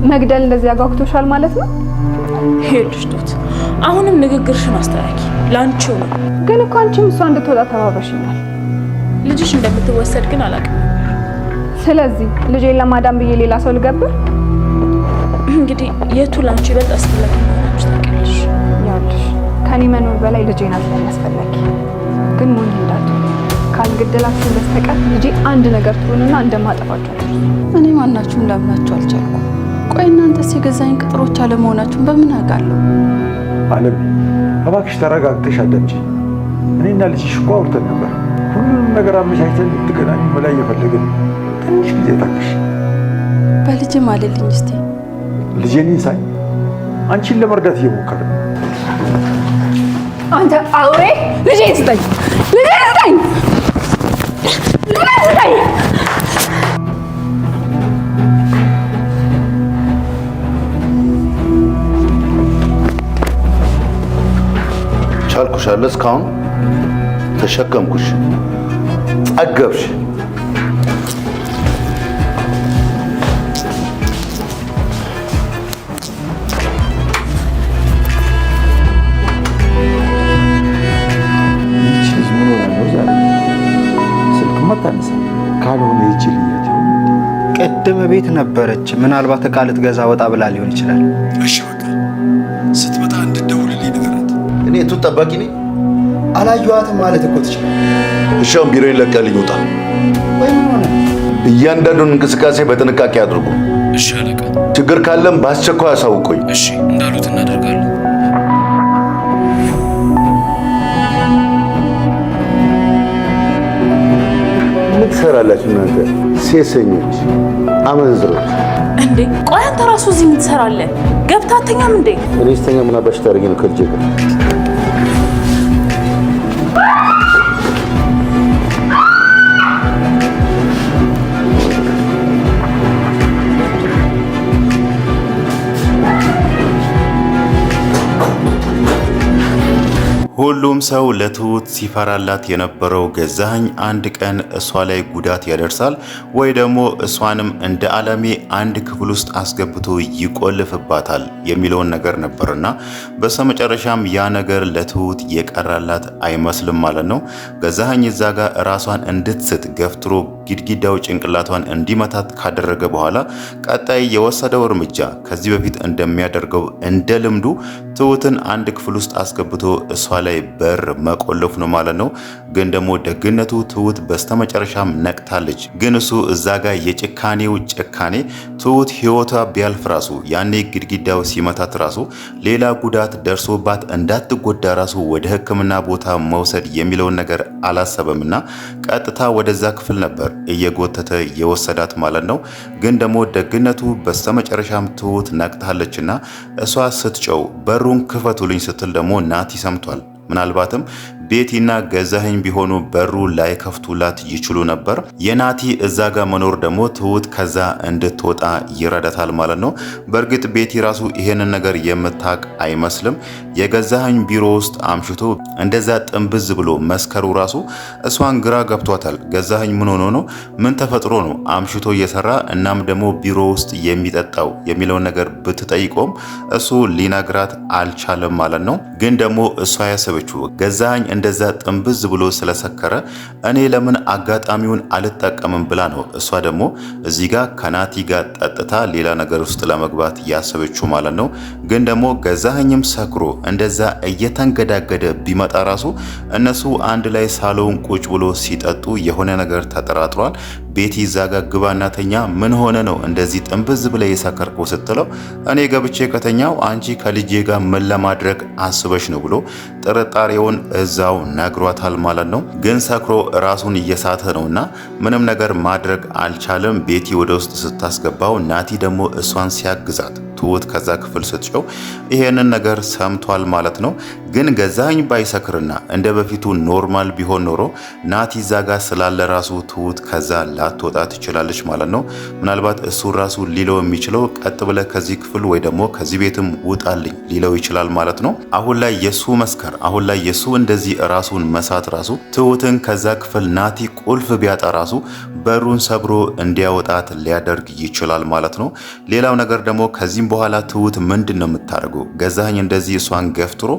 መግደል እንደዚህ ያጓጉቶሻል ማለት ነው? ሄልሽ ዶት አሁንም ንግግርሽን አስተካኪ። ላንቺው ነው። ግን እኮ አንቺም እሷ እንድትወጣ ተባብረሽኛል። ልጅሽ እንደምትወሰድ ግን አላውቅም። ስለዚህ ልጄን ለማዳን ብዬ ሌላ ሰው ልገብር? እንግዲህ የቱ ላንቺ ይበልጥ አስፈላጊ እንደሆነች ታውቂያለሽ። ያልሽ ከኔ መኖር በላይ ልጄ ናት ያስፈላጊ። ግን ሞኝ እንዳትሆን ካልገደላችሁ በስተቀር ልጄ አንድ ነገር ትሆንና እንደማጠፋችሁ። እኔ ማናችሁም ላምናችሁ አልቻልኩም። ቆይ እናንተስ የገዛኝ ቅጥሮች አለመሆናችሁን በምን አውቃለሁ? አለም እባክሽ ተረጋግተሽ አዳምጪ። እኔና ልጅሽ እኮ አውርተን ነበር። ሁሉንም ነገር አመቻችተን ልትገናኙ መላ እየፈለግን ትንሽ ጊዜ ታክሽ። በልጅ ማለልኝ እስቲ። ልጄን ይንሳኝ። አንቺን ለመርዳት እየሞከርን። አንተ አውሬ! ልጄን ስጠኝ! ልጄን ስጠኝ! ልጄን ስጠኝ! ቻልኩሽ አለ እስካሁን ተሸከምኩሽ፣ ጠገብሽ። ካልሆነ ይችል ቅድም ቤት ነበረች። ምናልባት ዕቃ ልትገዛ ወጣ ብላ ሊሆን ይችላል። እሺ በቃ ስትመጣ እንድትደውልልኝ ንገራት። እኔ ቱት ጠባቂ ነኝ። አላየኋትም ማለት እኮ ትችላል። እሺ አሁን ቢሮዬን ለቀልኝ ውጣ። ወይ ምን ሆነ? እያንዳንዱን እንቅስቃሴ በጥንቃቄ አድርጉ። እሺ አለቃ። ችግር ካለም በአስቸኳይ አሳውቁኝ። እሺ እንዳሉት እናደርጋለን። ምን ትሰራላችሁ እናንተ ሴሰኞች፣ አመንዝሮች? እንዴ ቆይ አንተ ራሱ እዚህ ምን ትሰራለህ? ገብተህ አትተኛም እንዴ? እኔ ስተኛ ምን አባሽ ታደርጊ ነው ከልጄ ጋር? ሁሉም ሰው ለትሁት ሲፈራላት የነበረው ገዛኸኝ አንድ ቀን እሷ ላይ ጉዳት ያደርሳል ወይ ደግሞ እሷንም እንደ አለሜ አንድ ክፍል ውስጥ አስገብቶ ይቆልፍባታል የሚለውን ነገር ነበርና በስተመጨረሻም ያ ነገር ለትሁት የቀራላት አይመስልም ማለት ነው። ገዛኸኝ እዛ ጋር ራሷን እንድትስት ገፍትሮ ግድግዳው ጭንቅላቷን እንዲመታት ካደረገ በኋላ ቀጣይ የወሰደው እርምጃ ከዚህ በፊት እንደሚያደርገው እንደ ልምዱ ትሁትን አንድ ክፍል ውስጥ አስገብቶ እሷ ላይ በር መቆለፍ ነው ማለት ነው። ግን ደግሞ ደግነቱ ትሁት በስተመጨረሻም ነቅታለች። ግን እሱ እዛ ጋር የጭካኔው ጭካኔ ትሁት ህይወቷ ቢያልፍ ራሱ ያኔ ግድግዳው ሲመታት ራሱ ሌላ ጉዳት ደርሶባት እንዳትጎዳ ራሱ ወደ ሕክምና ቦታ መውሰድ የሚለውን ነገር አላሰበምና ቀጥታ ወደዛ ክፍል ነበር እየጎተተ የወሰዳት ማለት ነው። ግን ደግሞ ደግነቱ በስተመጨረሻም ትሁት ነቅታለችና እሷ ስትጨው በሩን ክፈቱልኝ ስትል ደግሞ ናቲ ሰምቷል። ምናልባትም ቤቲና ገዛኸኝ ቢሆኑ በሩ ላይ ከፍቱላት ይችሉ ነበር። የናቲ እዛ ጋር መኖር ደግሞ ትሁት ከዛ እንድትወጣ ይረዳታል ማለት ነው። በእርግጥ ቤቲ ራሱ ይሄንን ነገር የምታቅ አይመስልም። የገዛኸኝ ቢሮ ውስጥ አምሽቶ እንደዛ ጥንብዝ ብሎ መስከሩ ራሱ እሷን ግራ ገብቷታል። ገዛኸኝ ምን ሆኖ ነው? ምን ተፈጥሮ ነው አምሽቶ እየሰራ እናም ደግሞ ቢሮ ውስጥ የሚጠጣው የሚለውን ነገር ብትጠይቆም እሱ ሊነግራት አልቻለም ማለት ነው። ግን ደግሞ እሷ ያሰበችው ገዛኸኝ እንደዛ ጥንብዝ ብሎ ስለሰከረ እኔ ለምን አጋጣሚውን አልጠቀምም ብላ ነው እሷ ደግሞ እዚህ ጋር ከናቲ ጋር ጠጥታ ሌላ ነገር ውስጥ ለመግባት ያሰበችው ማለት ነው። ግን ደግሞ ገዛኸኝም ሰክሮ እንደዛ እየተንገዳገደ ቢመጣ ራሱ እነሱ አንድ ላይ ሳሎን ቁጭ ብሎ ሲጠጡ የሆነ ነገር ተጠራጥሯል። ቤቲ እዛ ጋር ግባናተኛ ምን ሆነ ነው እንደዚህ ጥንብዝ ብለ የሰከርከው ስትለው እኔ ገብቼ ከተኛው አንቺ ከልጄ ጋር ምን ለማድረግ አስበሽ ነው ብሎ ጥርጣሬውን እዛው ነግሯታል ማለት ነው። ግን ሰክሮ ራሱን እየሳተ ነውና ምንም ነገር ማድረግ አልቻለም። ቤቲ ወደ ውስጥ ስታስገባው ናቲ ደግሞ እሷን ሲያግዛት ትሁት ከዛ ክፍል ስትጨው ይሄንን ነገር ሰምቷል ማለት ነው። ግን ገዛኸኝ ባይሰክርና እንደ በፊቱ ኖርማል ቢሆን ኖሮ ናቲ እዛ ጋር ስላለ ራሱ ትሁት ከዛ ላትወጣ ትችላለች ማለት ነው። ምናልባት እሱ ራሱ ሊለው የሚችለው ቀጥ ብለ ከዚህ ክፍል ወይ ደግሞ ከዚህ ቤትም ውጣልኝ ሊለው ይችላል ማለት ነው። አሁን ላይ የሱ መስከር፣ አሁን ላይ የሱ እንደዚህ ራሱን መሳት ራሱ ትሁትን ከዛ ክፍል ናቲ ቁልፍ ቢያጣ ራሱ በሩን ሰብሮ እንዲያወጣት ሊያደርግ ይችላል ማለት ነው። ሌላው ነገር ደግሞ ከዚህም በኋላ ትሁት ምንድን ነው የምታደርገው? ገዛኸኝ እንደዚህ እሷን ገፍትሮ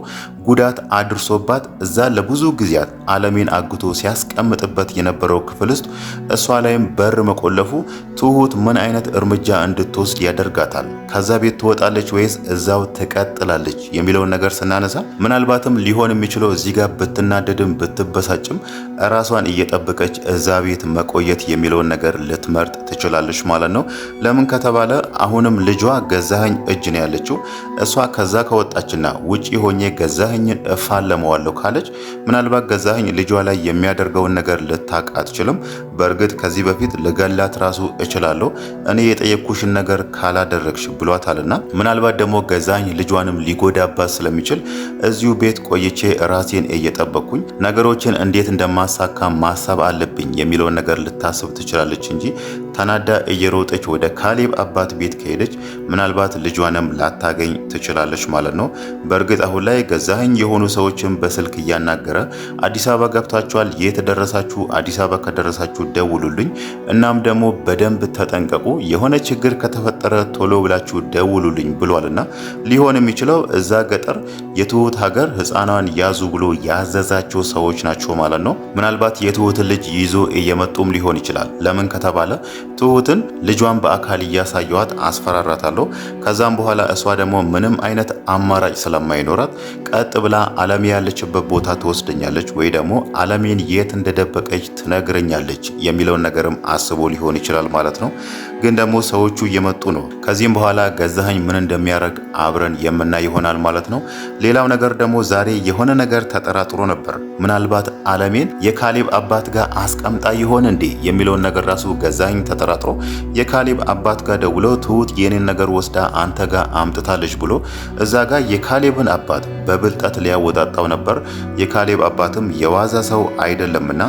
ጉዳት አድርሶባት እዛ ለብዙ ጊዜያት አለሜን አግቶ ሲያስቀምጥበት የነበረው ክፍል ውስጥ እሷ ላይም በር መቆለፉ ትሁት ምን አይነት እርምጃ እንድትወስድ ያደርጋታል? ከዛ ቤት ትወጣለች ወይስ እዛው ትቀጥላለች የሚለውን ነገር ስናነሳ ምናልባትም ሊሆን የሚችለው እዚህ ጋር ብትናደድም ብትበሳጭም ራሷን እየጠበቀች እዛ ቤት መቆየት የሚለውን ነገር ልትመርጥ ትችላለች ማለት ነው። ለምን ከተባለ አሁንም ልጇ ገዛኸኝ እጅ ነው ያለችው። እሷ ከዛ ከወጣችና ውጪ ሆኜ ገዛኸኝን እፋለመዋለሁ ካለች ምናልባት ገዛኸኝ ልጇ ላይ የሚያደርገውን ነገር ልታቅ አትችልም። በእርግጥ ከዚህ በፊት ልገላት ራሱ እችላለሁ እኔ የጠየቅኩሽን ነገር ካላደረግሽ ብሏታልና ምናልባት ደግሞ ገዛኸኝ ልጇንም ሊጎዳባት ስለሚችል እዚሁ ቤት ቆይቼ ራሴን እየጠበቅኩኝ ነገሮችን እንዴት እንደማሳካ ማሰብ አለብኝ የሚለውን ነገር ልታስብ ትችላለች እንጂ ተናዳ እየሮጠች ወደ ካሌብ አባት ቤት ከሄደች ምናልባት ልጇንም ላታገኝ ትችላለች ማለት ነው። በእርግጥ አሁን ላይ ገዛኸኝ የሆኑ ሰዎችን በስልክ እያናገረ አዲስ አበባ ገብታችኋል፣ የት ደረሳችሁ? አዲስ አበባ ከደረሳችሁ ደውሉልኝ፣ እናም ደግሞ በደንብ ተጠንቀቁ፣ የሆነ ችግር ከተፈጠረ ቶሎ ብላችሁ ደውሉልኝ ብሏልና ሊሆን የሚችለው እዛ ገጠር የትሁት ሀገር ሕፃኗን ያዙ ብሎ ያዘዛቸው ሰዎች ናቸው ማለት ነው። ምናልባት የትሁትን ልጅ ይዞ እየመጡም ሊሆን ይችላል። ለምን ከተባለ ትሁትን ልጇን በአካል እያሳየዋት አስፈራራታለሁ። ከዛም በኋላ እሷ ደግሞ ምንም አይነት አማራጭ ስለማይኖራት ቀጥ ብላ አለሜ ያለችበት ቦታ ትወስደኛለች ወይ ደግሞ አለሜን የት እንደደበቀች ትነግረኛለች የሚለውን ነገርም አስቦ ሊሆን ይችላል ማለት ነው። ግን ደግሞ ሰዎቹ እየመጡ ነው። ከዚህም በኋላ ገዛኸኝ ምን እንደሚያደርግ አብረን የምናይ ይሆናል ማለት ነው። ሌላው ነገር ደግሞ ዛሬ የሆነ ነገር ተጠራጥሮ ነበር። ምናልባት አለሜን የካሌብ አባት ጋር አስቀምጣ ይሆን እንዴ የሚለውን ነገር ራሱ ገዛኸኝ ተጠራጥሮ የካሌብ አባት ጋር ደውለው ትሁት የኔን ነገር ወስዳ አንተ ጋር አምጥታለች ብሎ እዛ ጋር የካሌብን አባት በብልጠት ሊያወጣጣው ነበር። የካሌብ አባትም የዋዛ ሰው አይደለምና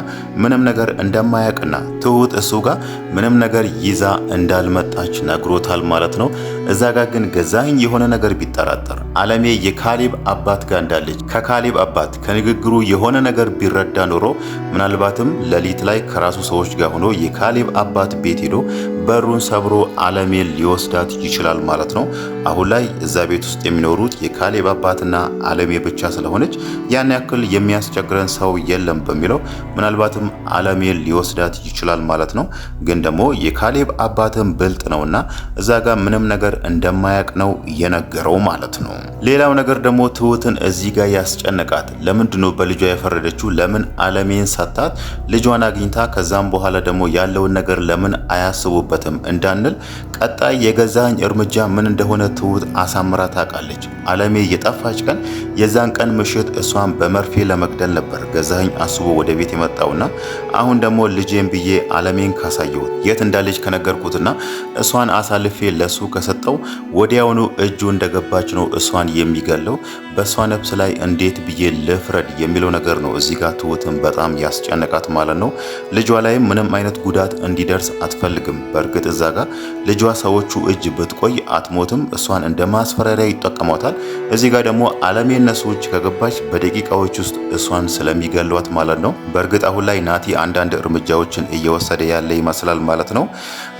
ምንም ነገር እንደማያውቅና ትሁት እሱ ጋር ምንም ነገር ይዛ እንዳልመጣች ነግሮታል ማለት ነው። እዛ ጋር ግን ገዛኸኝ የሆነ ነገር ቢጠራጠር አለሜ የካሌብ አባት ጋር እንዳለች ከካሌብ አባት ከንግግሩ የሆነ ነገር ቢረዳ ኖሮ ምናልባትም ሌሊት ላይ ከራሱ ሰዎች ጋር ሆኖ የካሌብ አባት ቤት ሄዶ በሩን ሰብሮ አለሜን ሊወስዳት ይችላል ማለት ነው። አሁን ላይ እዛ ቤት ውስጥ የሚኖሩት የካሌብ አባትና አለሜ ብቻ ስለሆነች ያን ያክል የሚያስቸግረን ሰው የለም በሚለው ምናልባትም አለሜን ሊወስዳት ይችላል ማለት ነው። ግን ደግሞ የካሌብ አባትን ብልጥ ነውና እዛ ጋር ምንም ነገር እንደማያውቅ ነው የነገረው ማለት ነው። ሌላው ነገር ደግሞ ትሁትን እዚህ ጋር ያስጨነቃት ለምንድነው በልጇ የፈረደችው? ለምን አለሜን ሰታት ልጇን አግኝታ ከዛም በኋላ ደግሞ ያለውን ነገር ለምን አያስቡበትም እንዳንል ቀጣይ የገዛኸኝ እርምጃ ምን እንደሆነ ትሁት አሳምራ ታውቃለች። አለሜ የጠፋች ቀን የዛን ቀን ምሽት እሷን በመርፌ ለመግደል ነበር ገዛኸኝ አስቦ ወደ ቤት የመጣውና አሁን ደግሞ ልጄን ብዬ አለሜን ካሳየሁት የት እንዳለች ከነገርኩትና እሷን አሳልፌ ለሱ ከሰጠው ወዲያውኑ እጁ እንደገባች ነው እሷን የሚገለው። በእሷ ነፍስ ላይ እንዴት ብዬ ልፍረድ የሚለው ነገር ነው እዚህ ጋር ትሁትን በጣም ያስጨነቃት ማለት ነው። ልጇ ላይም ምንም አይነት ጉዳት እንዲደርስ አትፈልግም። በእርግጥ እዛ ጋር ልጇ ሰዎቹ እጅ ብትቆይ አትሞትም፣ እሷን እንደ ማስፈራሪያ ይጠቀሟታል። እዚህ ጋር ደግሞ አለሜ እነሱ እጅ ከገባች በደቂቃዎች ውስጥ እሷን ስለሚገሏት ማለት ነው። በእርግጥ አሁን ላይ ናቲ አንዳንድ እርምጃዎችን እየወሰደ ያለ ይመስላል ማለት ነው።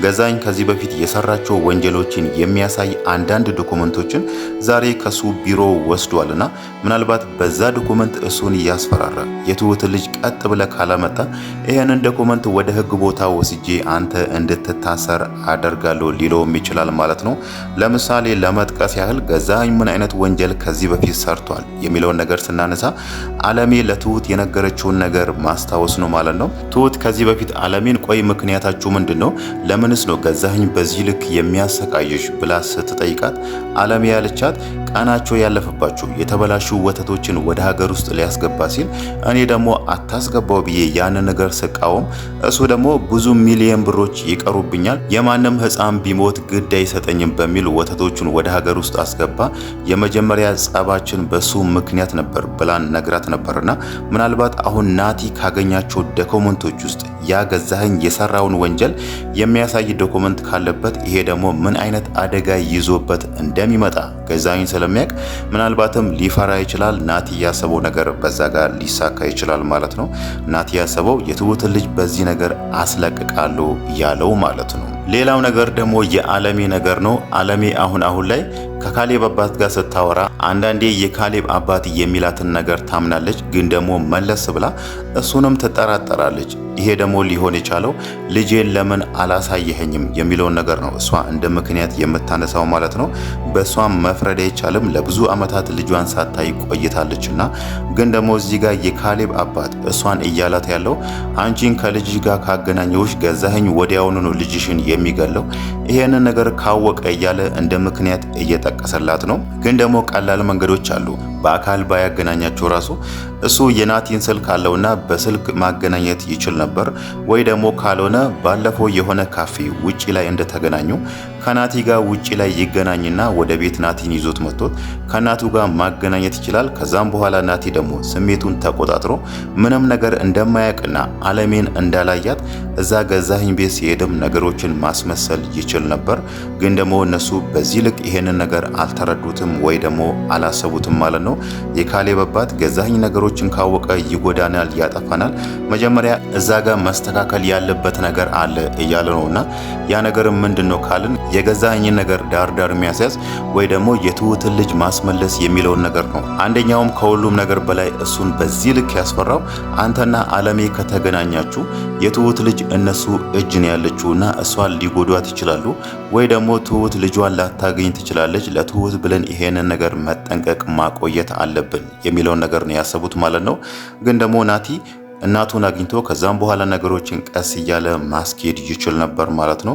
ገዛኸኝ ከዚህ በፊት የሰራቸው ወንጀሎችን የሚያሳይ አንዳንድ ዶኩመንቶችን ዛሬ ከሱ ቢሮ ወስዷልና ምናልባት በዛ ዶኩመንት እሱን እያስፈራራ የትሁት ልጅ ቀጥ ብለ ካላመጣ ይሄንን ዶኩመንት ወደ ህግ ቦታ ወስጄ አንተ እንድትታሰር አደርጋለሁ ሊለውም ይችላል ማለት ነው። ለምሳሌ ለመጥቀስ ያህል ገዛኸኝ ምን አይነት ወንጀል ከዚህ በፊት ሰርቷል የሚለውን ነገር ስናነሳ አለሜ ለትሁት የነገረችውን ነገር ማስታወስ ነው ማለት ነው። ትሁት ከዚህ በፊት አለሜን ቆይ ምክንያታችሁ ምንድነው? ለምንስ ነው ገዛኸኝ በዚህ ልክ የሚያሰቃየሽ ብላ ስትጠይቃት አለሜ ያለቻት ቀናቸው ያለፈባቸው የተበላሹ ወተቶችን ወደ ሀገር ውስጥ ሊያስገባ ሲል እኔ ደግሞ አታስገባው ብዬ ያንን ነገር ስቃወም እሱ ደግሞ ብዙ ሚሊዮን ብሮች ይቀሩብኛል፣ የማንም ሕፃን ቢሞት ግድ አይሰጠኝም በሚል ወተቶቹን ወደ ሀገር ውስጥ አስገባ። የመጀመሪያ ጸባችን በሱ ምክንያት ነበር ብላን ነግራት ነበርና ምናልባት አሁን ናቲ ካገኛቸው ዶክመንቶች ውስጥ ያ ገዛኸኝ የሰራውን ወንጀል የሚያሳይ ዶክመንት ካለበት ይሄ ደግሞ ምን አይነት አደጋ ይዞበት እንደሚመጣ ገዛኸኝ ስለሚያውቅ ምናልባትም ሊፈራ ይችላል። ናቲ ያሰበው ነገር በዛ ጋር ሊሳካ ይችላል ማለት ነው። ናቲ ያሰበው የትሁትን ልጅ በዚህ ነገር አስለቅቃለሁ ያለው ማለት ነው። ሌላው ነገር ደግሞ የአለሜ ነገር ነው። አለሜ አሁን ላይ ከካሌብ አባት ጋር ስታወራ አንዳንዴ የካሌብ አባት የሚላትን ነገር ታምናለች፣ ግን ደግሞ መለስ ብላ እሱንም ትጠራጠራለች። ይሄ ደግሞ ሊሆን የቻለው ልጄን ለምን አላሳየኸኝም የሚለውን ነገር ነው እሷ እንደ ምክንያት የምታነሳው ማለት ነው። በእሷም መፍረድ አይቻልም። ለብዙ ዓመታት ልጇን ሳታይ ቆይታለችና፣ ግን ደግሞ እዚህ ጋር የካሌብ አባት እሷን እያላት ያለው አንቺን ከልጅሽ ጋር ካገናኘውሽ ገዛኸኝ ወዲያውኑ ነው ልጅሽን የሚገለው፣ ይሄንን ነገር ካወቀ እያለ እንደ ምክንያት እየጠቀሰላት ነው። ግን ደግሞ ቀላል መንገዶች አሉ። በአካል ባያገናኛቸው ራሱ እሱ የናቲን ስልክ አለውና በስልክ ማገናኘት ይችል ነበር። ወይ ደግሞ ካልሆነ ባለፈው የሆነ ካፌ ውጪ ላይ እንደተገናኙ ከናቲ ጋር ውጪ ላይ ይገናኝና ወደ ቤት ናቲን ይዞት መጥቶት ከናቱ ጋር ማገናኘት ይችላል። ከዛም በኋላ ናቲ ደግሞ ስሜቱን ተቆጣጥሮ ምንም ነገር እንደማያውቅና አለሜን እንዳላያት እዛ ገዛኸኝ ቤት ሲሄድም ነገሮችን ማስመሰል ይችል ነበር። ግን ደግሞ እነሱ በዚህ ልክ ይሄንን ነገር አልተረዱትም ወይ ደግሞ አላሰቡትም ማለት ነው። የካሌብ አባት ገዛኸኝ ነገሮችን ካወቀ ይጎዳናል፣ ያጠፋናል፣ መጀመሪያ እዛ ጋር መስተካከል ያለበት ነገር አለ እያለ ነውና ያ ነገር ምንድነው ካልን የገዛኸኝን ነገር ዳር የሚያስያዝ ወይ ደግሞ የትሁትን ልጅ ማስመለስ የሚለውን ነገር ነው። አንደኛውም ከሁሉም ነገር በላይ እሱን በዚህ ልክ ያስፈራው አንተና አለሜ ከተገናኛችሁ የትሁት ልጅ እነሱ እጅ ነው ያለችውና እሷን ሊጎዷት ይችላሉ፣ ወይ ደግሞ ትሁት ልጇን ላታገኝ ትችላለች። ለትሁት ብለን ይሄንን ነገር መጠንቀቅ ማቆየት አለብን የሚለውን ነገር ነው ያሰቡት ማለት ነው። ግን ደግሞ ናቲ እናቱን አግኝቶ ከዛም በኋላ ነገሮችን ቀስ እያለ ማስኬድ ይችል ነበር ማለት ነው።